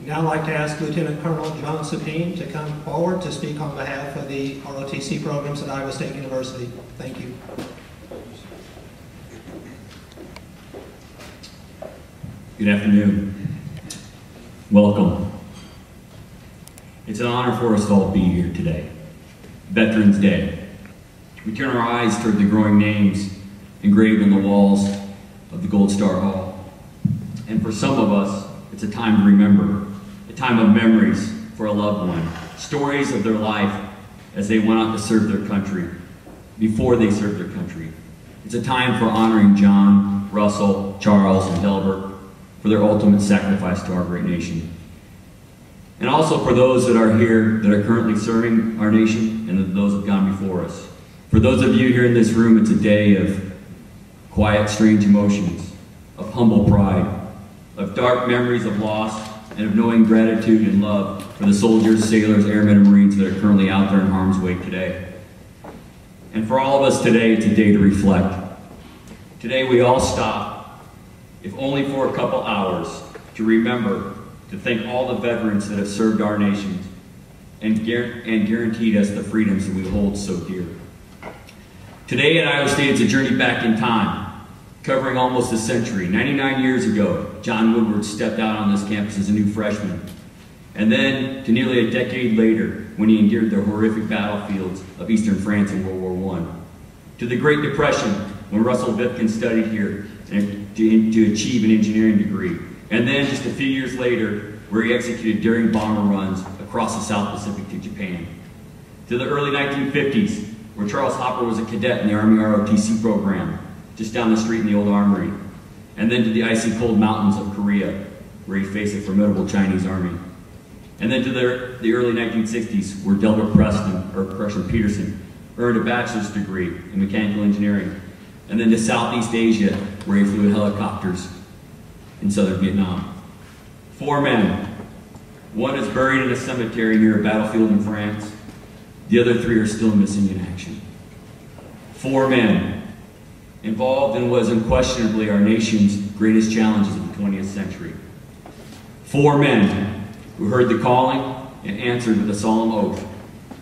Now I'd like to ask Lieutenant Colonel John Soupene to come forward to speak on behalf of the LTC programs at Iowa State University. Thank you. Good afternoon. Welcome. It's an honor for us to all be here today. Veterans Day. We turn our eyes toward the growing names engraved on the walls of the Gold Star Hall. And for some of us, it's a time to remember, a time of memories for a loved one, stories of their life as they went out to serve their country, before they served their country. It's a time for honoring John, Russell, Charles, and Delbert for their ultimate sacrifice to our great nation. And also for those that are here that are currently serving our nation and those that have gone before us. For those of you here in this room, it's a day of quiet, strange emotions, of humble pride, of dark memories of loss, and of knowing gratitude and love for the soldiers, sailors, airmen, and Marines that are currently out there in harm's way today. And for all of us today, it's a day to reflect. Today we all stop, if only for a couple hours, to remember, to thank all the veterans that have served our nation and guaranteed us the freedoms that we hold so dear. Today at Iowa State, it's a journey back in time, covering almost a century. 99 years ago, John Woodward stepped out on this campus as a new freshman. And then to nearly a decade later, when he endured the horrific battlefields of Eastern France in World War I. To the Great Depression, when Russell Vipkin studied here to achieve an engineering degree. And then just a few years later, where he executed daring bomber runs across the South Pacific to Japan. To the early 1950s, where Charles Hopper was a cadet in the Army ROTC program, just down the street in the old armory. And then to the icy cold mountains of Korea, where he faced a formidable Chinese army. And then to the early 1960s, where Delbert Preston Peterson earned a bachelor's degree in mechanical engineering. And then to Southeast Asia, where he flew helicopters in southern Vietnam. 4 men. One is buried in a cemetery near a battlefield in France. The other 3 are still missing in action. 4 men involved in what is unquestionably our nation's greatest challenges of the 20th century. 4 men who heard the calling and answered with a solemn oath.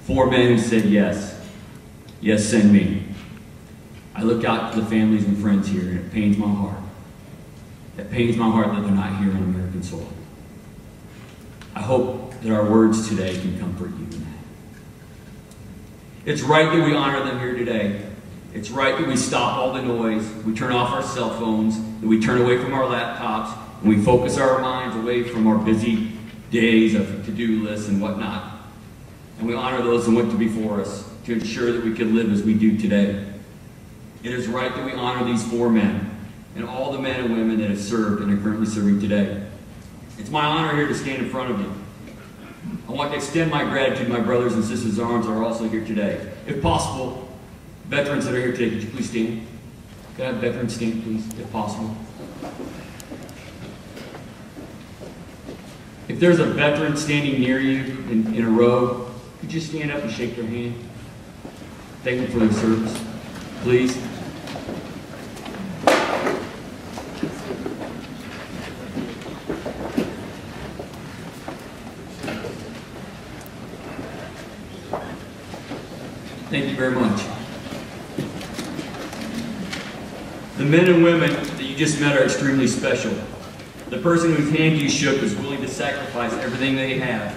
4 men who said yes. Yes, send me. I look out to the families and friends here, and it pains my heart. It pains my heart that they're not here on American soil. I hope that our words today can comfort you in that. It's right that we honor them here today. It's right that we stop all the noise, we turn off our cell phones, that we turn away from our laptops, and we focus our minds away from our busy days of to-do lists and whatnot. And we honor those who went before us to ensure that we could live as we do today. It is right that we honor these 4 men and all the men and women that have served and are currently serving today. It's my honor here to stand in front of you. I want to extend my gratitude to my brothers and sisters in arms that are also here today. If possible, veterans that are here today, could you please stand? Could I have veterans stand, please, if possible? If there's a veteran standing near you in a row, could you stand up and shake their hand? Thank them for their service, please. Thank you very much. The men and women that you just met are extremely special. The person whose hand you shook is willing to sacrifice everything they have,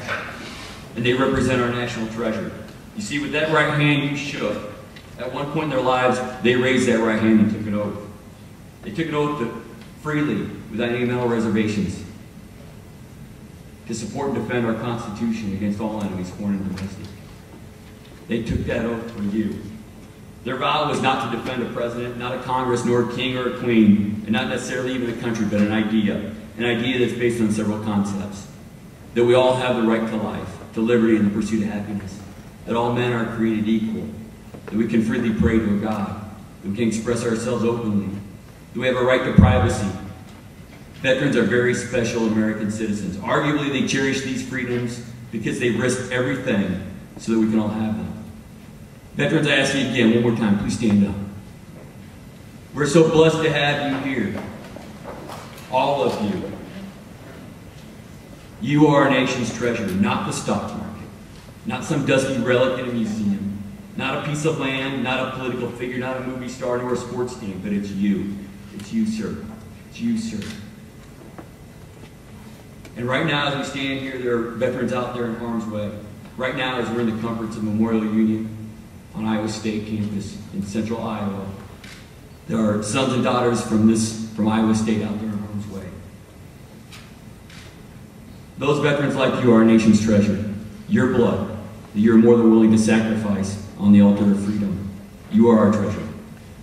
and they represent our national treasure. You see, with that right hand you shook, at one point in their lives, they raised that right hand and took an oath. They took an oath to freely, without any mental reservations, to support and defend our Constitution against all enemies, foreign and domestic. They took that oath for you. Their vow was not to defend a president, not a Congress, nor a king or a queen, and not necessarily even a country, but an idea that's based on several concepts. That we all have the right to life, to liberty, and the pursuit of happiness. That all men are created equal. That we can freely pray to a God. That we can express ourselves openly. That we have a right to privacy. Veterans are very special American citizens. Arguably, they cherish these freedoms because they risked everything so that we can all have them. Veterans, I ask you again, one more time, please stand up. We're so blessed to have you here. All of you. You are our nation's treasure, not the stock market, not some dusty relic in a museum, not a piece of land, not a political figure, not a movie star, nor a sports team, but it's you. It's you, sir. It's you, sir. And right now, as we stand here, there are veterans out there in harm's way. Right now, as we're in the comforts of Memorial Union on Iowa State campus in central Iowa, there are sons and daughters from Iowa State out there in harm's way. Those veterans like you are our nation's treasure. Your blood, that you're more than willing to sacrifice on the altar of freedom. You are our treasure.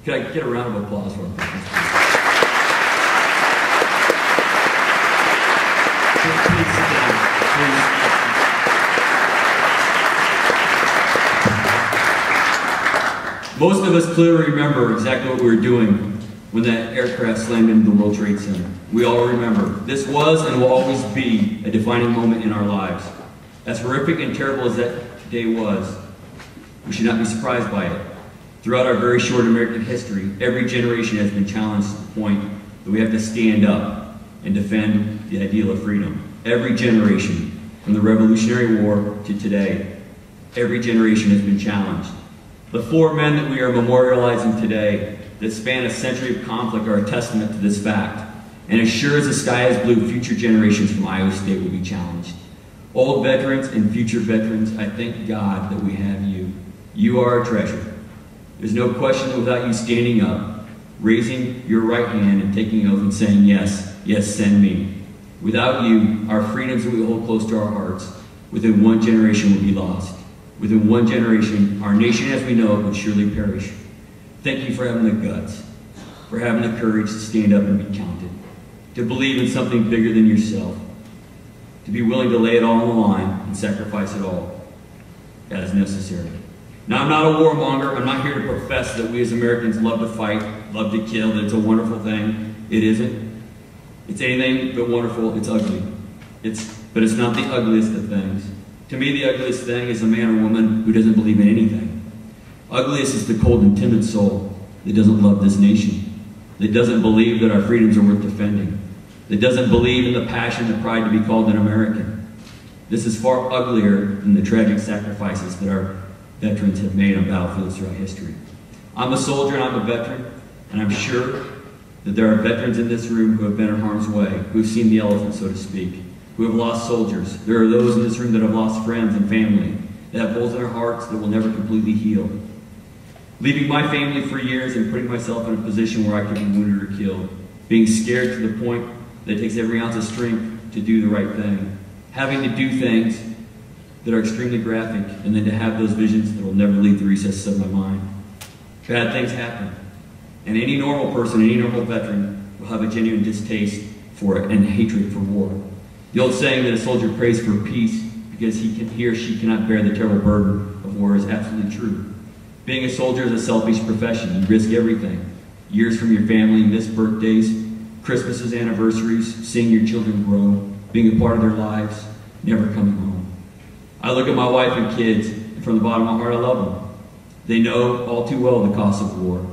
Could I get a round of applause for our veterans? Please sit down. Please. Most of us clearly remember exactly what we were doing when that aircraft slammed into the World Trade Center. We all remember. This was and will always be a defining moment in our lives. As horrific and terrible as that day was, we should not be surprised by it. Throughout our very short American history, every generation has been challenged to the point that we have to stand up and defend the ideal of freedom. Every generation, from the Revolutionary War to today, every generation has been challenged. The four men that we are memorializing today that span a century of conflict are a testament to this fact. And as sure as the sky is blue, future generations from Iowa State will be challenged. Old veterans and future veterans, I thank God that we have you. You are our treasure. There's no question that without you standing up, raising your right hand and taking an oath and saying, yes, yes, send me. Without you, our freedoms that we hold close to our hearts, within one generation will be lost. Within one generation, our nation as we know it would surely perish. Thank you for having the guts, for having the courage to stand up and be counted, to believe in something bigger than yourself, to be willing to lay it all on the line and sacrifice it all as necessary. Now, I'm not a warmonger. I'm not here to profess that we as Americans love to fight, love to kill, that it's a wonderful thing. It isn't. It's anything but wonderful. It's ugly. But it's not the ugliest of things. To me, the ugliest thing is a man or woman who doesn't believe in anything. Ugliest is the cold and timid soul that doesn't love this nation, that doesn't believe that our freedoms are worth defending, that doesn't believe in the passion and pride to be called an American. This is far uglier than the tragic sacrifices that our veterans have made on battlefields throughout history. I'm a soldier and I'm a veteran, and I'm sure that there are veterans in this room who have been in harm's way, who have seen the elephant, so to speak, who have lost soldiers. There are those in this room that have lost friends and family, that have holes in their hearts that will never completely heal. Leaving my family for years and putting myself in a position where I could be wounded or killed, being scared to the point that it takes every ounce of strength to do the right thing, having to do things that are extremely graphic, and then to have those visions that will never leave the recesses of my mind. Bad things happen, and any normal person, any normal veteran will have a genuine distaste for it and hatred for war. The old saying that a soldier prays for peace because he or she cannot bear the terrible burden of war is absolutely true. Being a soldier is a selfish profession. You risk everything. Years from your family, missed birthdays, Christmases, anniversaries, seeing your children grow, being a part of their lives, never coming home. I look at my wife and kids, and from the bottom of my heart, I love them. They know all too well the cost of war.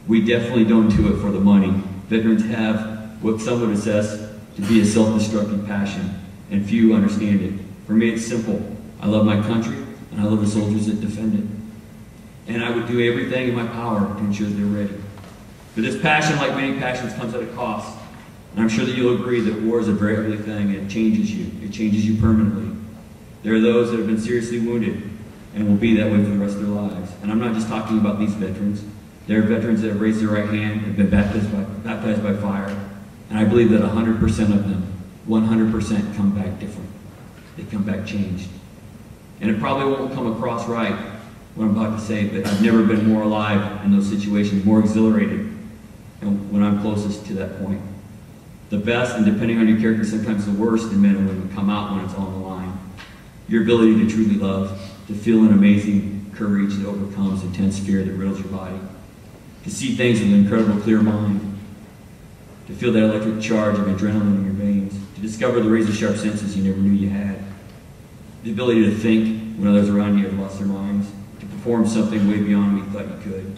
We definitely don't do it for the money. Veterans have what some would assess to be a self-destructive passion, and few understand it. For me, it's simple. I love my country, and I love the soldiers that defend it. And I would do everything in my power to ensure they're ready. But this passion, like many passions, comes at a cost. And I'm sure that you'll agree that war is a very ugly thing. It changes you. It changes you permanently. There are those that have been seriously wounded and will be that way for the rest of their lives. And I'm not just talking about these veterans. There are veterans that have raised their right hand and been baptized by fire. And I believe that 100% of them, 100% come back different. They come back changed. And it probably won't come across right, what I'm about to say, but I've never been more alive in those situations, more exhilarated, and when I'm closest to that point. The best, and depending on your character, sometimes the worst in men and women come out when it's on the line. Your ability to truly love, to feel an amazing courage that overcomes intense fear that riddles your body, to see things with an incredible clear mind, to feel that electric charge of adrenaline in your veins, to discover the razor-sharp senses you never knew you had, the ability to think when others around you have lost their minds, to perform something way beyond what you thought you could,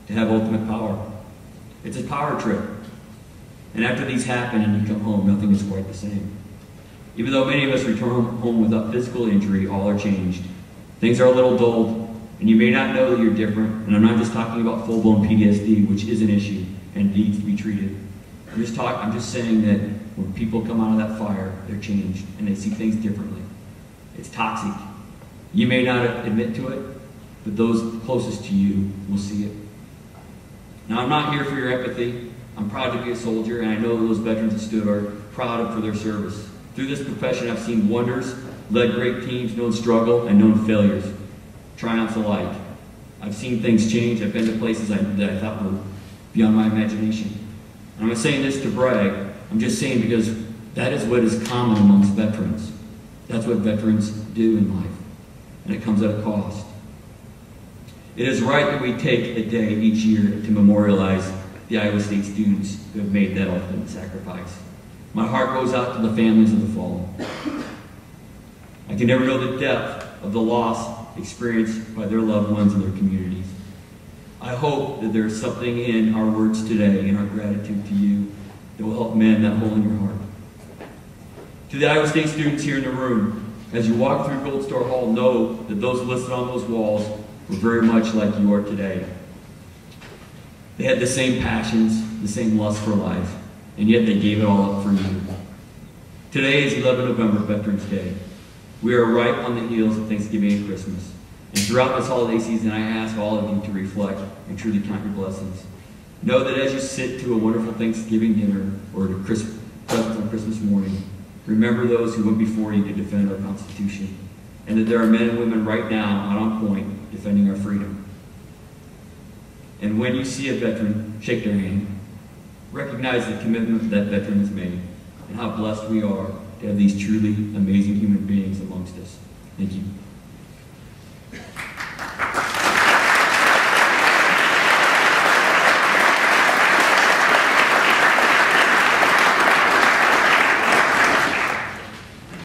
to have ultimate power. It's a power trip. And after these happen and you come home, nothing is quite the same. Even though many of us return home without physical injury, all are changed. Things are a little dulled, and you may not know that you're different. And I'm not just talking about full-blown PTSD, which is an issue and needs to be treated. I'm just saying that when people come out of that fire, they're changed, and they see things differently. It's toxic. You may not admit to it, but those closest to you will see it. Now, I'm not here for your empathy. I'm proud to be a soldier, and I know those veterans that stood are proud for their service. Through this profession, I've seen wonders, led great teams, known struggle, and known failures, triumphs alike. I've seen things change. I've been to places that I thought were beyond my imagination. And I'm not saying this to brag. I'm just saying because that is what is common amongst veterans. That's what veterans do in life, and it comes at a cost. It is right that we take a day each year to memorialize the Iowa State students who have made that ultimate sacrifice. My heart goes out to the families of the fallen. I can never know the depth of the loss experienced by their loved ones and their communities. I hope that there's something in our words today, in our gratitude to you, that will help mend that hole in your heart. To the Iowa State students here in the room, as you walk through Gold Star Hall, know that those listed on those walls were very much like you are today. They had the same passions, the same lust for life, and yet they gave it all up for you. Today is 11 November, Veterans Day. We are right on the heels of Thanksgiving and Christmas. And throughout this holiday season, I ask all of you to reflect and truly count your blessings. Know that as you sit to a wonderful Thanksgiving dinner or to present on Christmas morning, remember those who went before you to defend our Constitution, and that there are men and women right now out on point defending our freedom. And when you see a veteran, shake their hand. Recognize the commitment that veteran has made and how blessed we are to have these truly amazing human beings amongst us. Thank you.